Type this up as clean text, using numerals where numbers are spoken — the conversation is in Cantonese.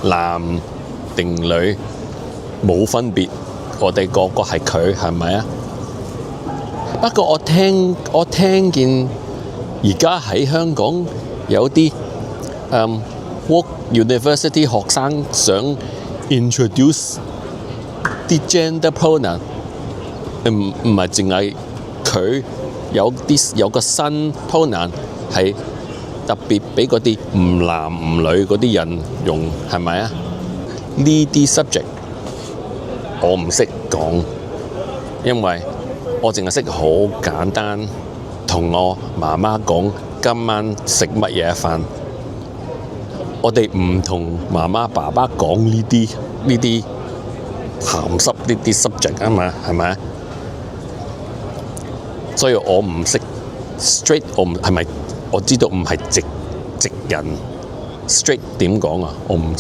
男定女冇分別，我哋個個係佢，係咪啊？不過我聽見而家喺香港有啲Work University 學生想 introduce 啲 gender pronoun，唔係淨係佢有個新 pronoun 係特別俾嗰啲唔男唔女嗰啲人用，係咪啊？呢啲 subject 我唔識講，因為我淨係識好簡單同我媽媽講今晚食乜嘢飯。我哋唔同媽媽爸爸講呢啲鹹濕呢啲 subject 啊嘛，係咪？所以我唔識 straight， 係咪？我知道唔係直人 straight 點講啊？我唔知。